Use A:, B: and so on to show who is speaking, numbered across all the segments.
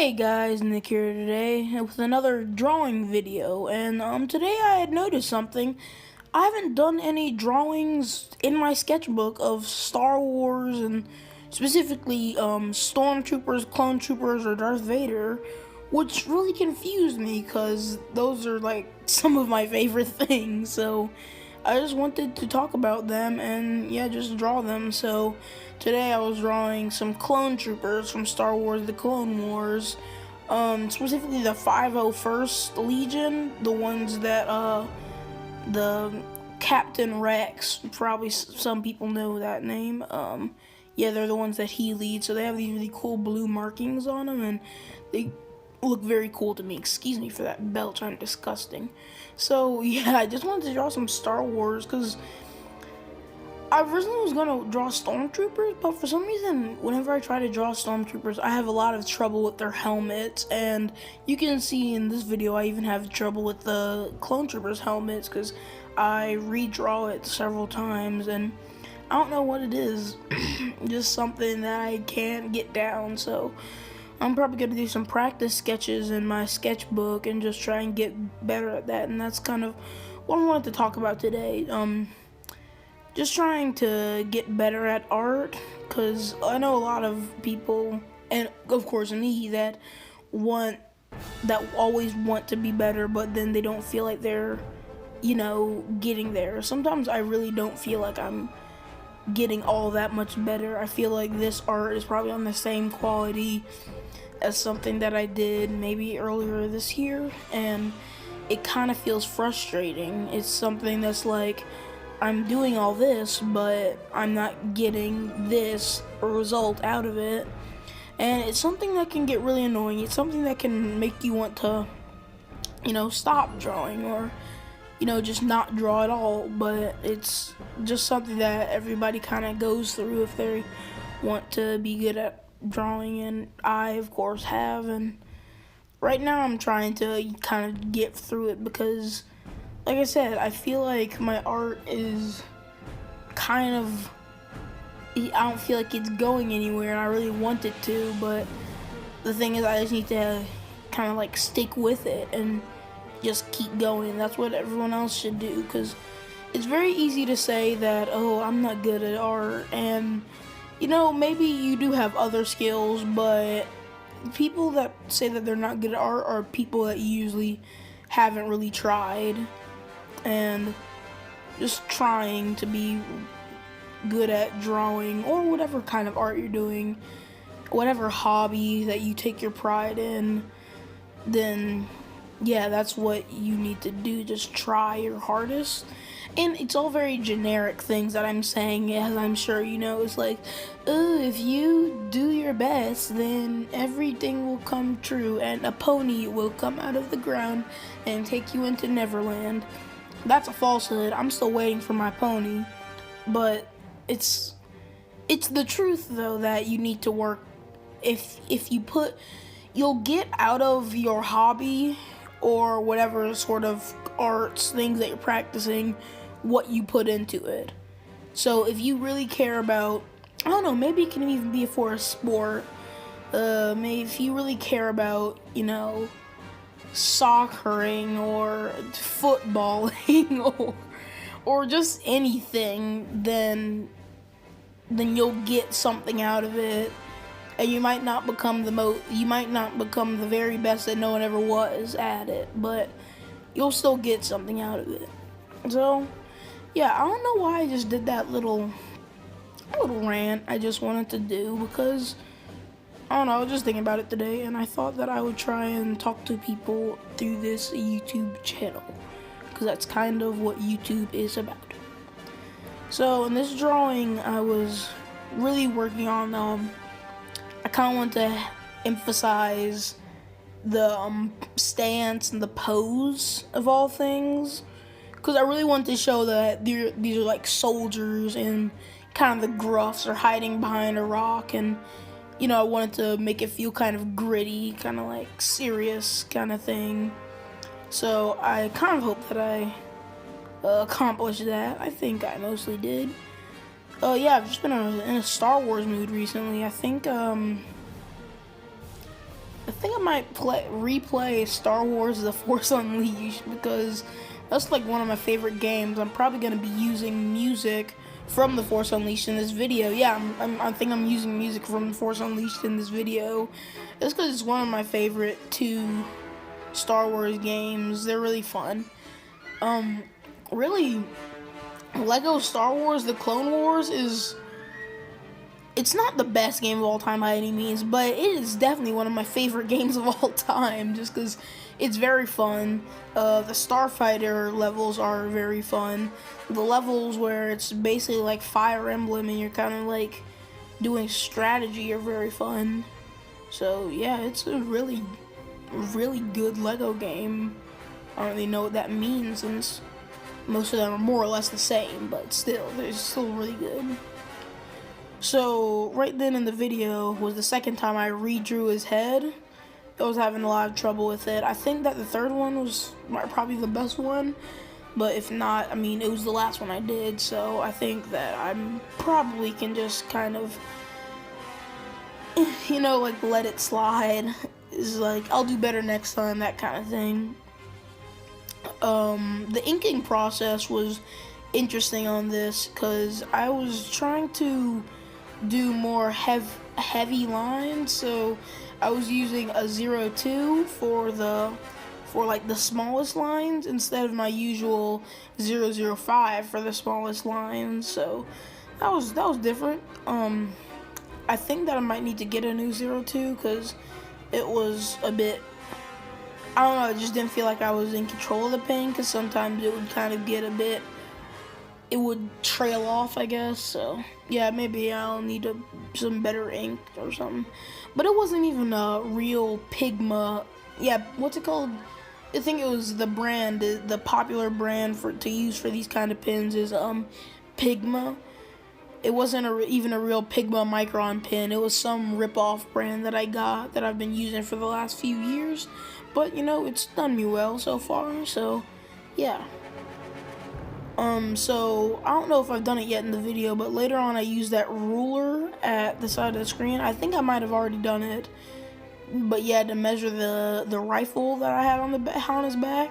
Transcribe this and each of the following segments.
A: Hey guys, Nick here today with another drawing video, and today I had noticed something. I haven't done any drawings in my sketchbook of Star Wars and specifically Stormtroopers, Clone Troopers, or Darth Vader, which really confused me because those are like some of my favorite things. So I just wanted to talk about them and yeah, just draw them. So today I was drawing some clone troopers from Star Wars: The Clone Wars, specifically the 501st Legion, the ones that the Captain Rex, probably some people know that name. Yeah, they're the ones that he leads. So they have these really cool blue markings on them, and they look very cool to me. Excuse me for that belch, I'm disgusting. So yeah, I just wanted to draw some Star Wars because I originally was gonna draw Stormtroopers, but for some reason, whenever I try to draw Stormtroopers, I have a lot of trouble with their helmets, and you can see in this video I even have trouble with the Clone Troopers helmets because I redraw it several times, and I don't know what it is, just something that I can't get down. So I'm probably gonna do some practice sketches in my sketchbook and just try and get better at that, and that's kind of what I wanted to talk about today. Just trying to get better at art, because I know a lot of people, and of course me, that always want to be better, but then they don't feel like they're, getting there. Sometimes I really don't feel like I'm getting all that much better. I feel like this art is probably on the same quality as something that I did maybe earlier this year, and it kind of feels frustrating. It's something that's like, I'm doing all this, but I'm not getting this result out of it. And it's something that can get really annoying. It's something that can make you want to, stop drawing or, just not draw at all. But it's just something that everybody kind of goes through if they want to be good at drawing. And I, of course, have. And right now I'm trying to kind of get through it because, like I said, I feel like my art is I don't feel like it's going anywhere, and I really want it to, but the thing is I just need to kind of like stick with it and just keep going. That's what everyone else should do, because it's very easy to say that, oh, I'm not good at art, and maybe you do have other skills, but people that say that they're not good at art are people that usually haven't really tried and just trying to be good at drawing or whatever kind of art you're doing, whatever hobby that you take your pride in, then yeah, that's what you need to do. Just try your hardest. And it's all very generic things that I'm saying, as I'm sure you know. It's like, oh, if you do your best, then everything will come true, and a pony will come out of the ground and take you into Neverland. That's a falsehood. I'm still waiting for my pony, but it's the truth though that you need to work. If you'll get out of your hobby or whatever sort of arts things that you're practicing what you put into it. So if you really care about, I don't know, maybe it can even be for a sport. Maybe if you really care about, soccering or footballing or just anything, then you'll get something out of it, and you might not become the very best that no one ever was at it, but you'll still get something out of it. So yeah, I don't know why I just did that little rant I just wanted to do, because I don't know, I was just thinking about it today, and I thought that I would try and talk to people through this YouTube channel, because that's kind of what YouTube is about. So in this drawing I was really working on, I kind of want to emphasize the stance and the pose of all things, because I really want to show that these are like soldiers, and kind of the gruffs are hiding behind a rock, and I wanted to make it feel kind of gritty, kind of like serious kind of thing. So I kind of hope that I accomplished that. I think I mostly did. Yeah, I've just been in a Star Wars mood recently. I think I might replay Star Wars: The Force Unleashed, because that's like one of my favorite games. I'm probably gonna be using music from The Force Unleashed in this video. Yeah, I think I'm using music from The Force Unleashed in this video. It's because it's one of my favorite 2 Star Wars games. They're really fun. Really, Lego Star Wars: The Clone Wars it's not the best game of all time by any means, but it is definitely one of my favorite games of all time, just because it's very fun. The Starfighter levels are very fun. The levels where it's basically like Fire Emblem and you're kind of like doing strategy are very fun. So yeah, it's a really, really good Lego game. I don't really know what that means since most of them are more or less the same, but still, they're still really good. So right then in the video was the second time I redrew his head. I was having a lot of trouble with it. I think that the third one was probably the best one, but if not, I mean, it was the last one I did, so I think that I probably can just kind of, you know, like let it slide. It's like, I'll do better next time, that kind of thing. The inking process was interesting on this because I was trying to do more heavy lines, so I was using a 02 for like the smallest lines instead of my usual 005 for the smallest lines. So that was different. I think that I might need to get a new 02 because it was a bit, I don't know, I just didn't feel like I was in control of the pen, because sometimes it would kind of get a bit, it would trail off, I guess. So yeah, maybe I'll need some better ink or something. But it wasn't even a real Pigma. Yeah, what's it called? I think it was the brand, the popular brand to use for these kind of pens is Pigma. It wasn't even a real Pigma Micron pen. It was some rip-off brand that I got that I've been using for the last few years. But you know, it's done me well so far. So yeah. So I don't know if I've done it yet in the video, but later on I used that ruler at the side of the screen. I think I might have already done it, but yeah, to measure the rifle that I had on his back.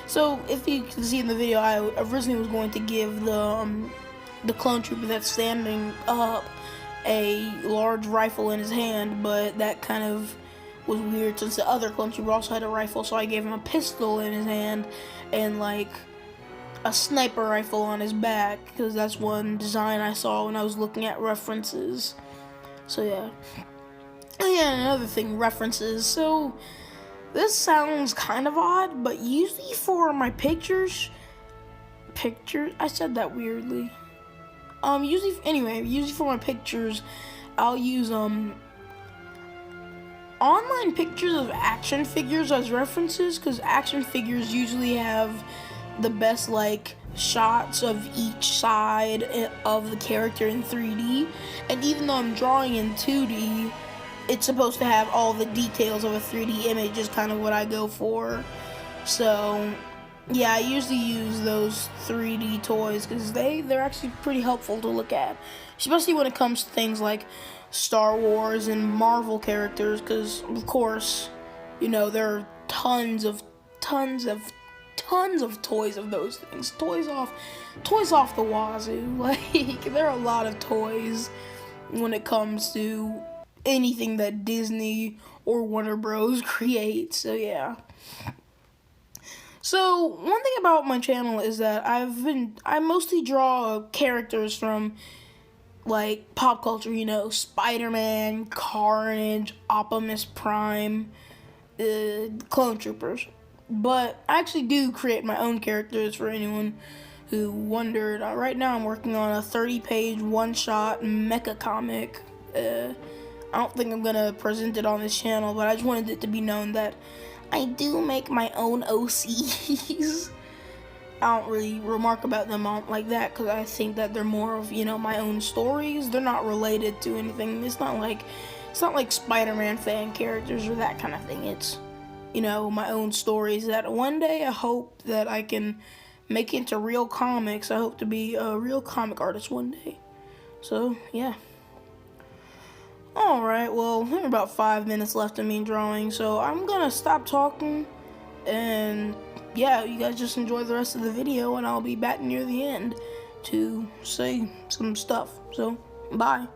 A: So if you can see in the video, I originally was going to give the clone trooper that's standing up a large rifle in his hand, but that kind of was weird since the other clone trooper also had a rifle, so I gave him a pistol in his hand and like a sniper rifle on his back, because that's one design I saw when I was looking at references. So yeah. Oh yeah, another thing, references. So this sounds kind of odd, but usually for my pictures, I said that weirdly. Usually for my pictures, I'll use online pictures of action figures as references, because action figures usually have the best like shots of each side of the character in 3D, and even though I'm drawing in 2D, it's supposed to have all the details of a 3D image is kind of what I go for. So yeah, I usually use those 3D toys because they're actually pretty helpful to look at, especially when it comes to things like Star Wars and Marvel characters, because of course, you know, there are tons of toys of those things. Toys off the wazoo. Like, there are a lot of toys when it comes to anything that Disney or Warner Bros. Creates. So yeah. So one thing about my channel is that I mostly draw characters from like pop culture, you know, Spider-Man, Carnage, Optimus Prime, Clone Troopers. But I actually do create my own characters for anyone who wondered. Right now I'm working on a 30-page one-shot mecha comic. I don't think I'm gonna present it on this channel, but I just wanted it to be known that I do make my own OCs. I don't really remark about them like that because I think that they're more of, you know, my own stories. They're not related to anything. It's not like Spider-Man fan characters or that kind of thing. It's, you know, my own stories that one day I hope that I can make into real comics. I hope to be a real comic artist one day. So, yeah. Alright, well, there are about 5 minutes left of me drawing, so I'm gonna stop talking, and yeah, you guys just enjoy the rest of the video, and I'll be back near the end to say some stuff. So, bye.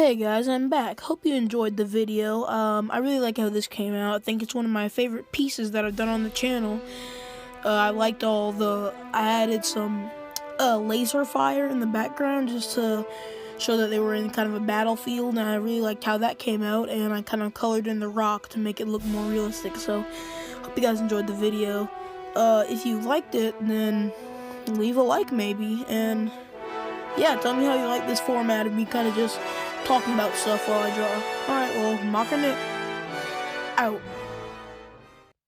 A: Hey guys, I'm back. Hope you enjoyed the video. I really like how this came out. I think it's one of my favorite pieces that I've done on the channel. I liked I added some laser fire in the background just to show that they were in kind of a battlefield, and I really liked how that came out, and I kind of colored in the rock to make it look more realistic. So, hope you guys enjoyed the video. If you liked it, then leave a like maybe, and yeah, tell me how you like this format of me kind of just talking about stuff while I draw. Alright, well, Mocker Nick, out.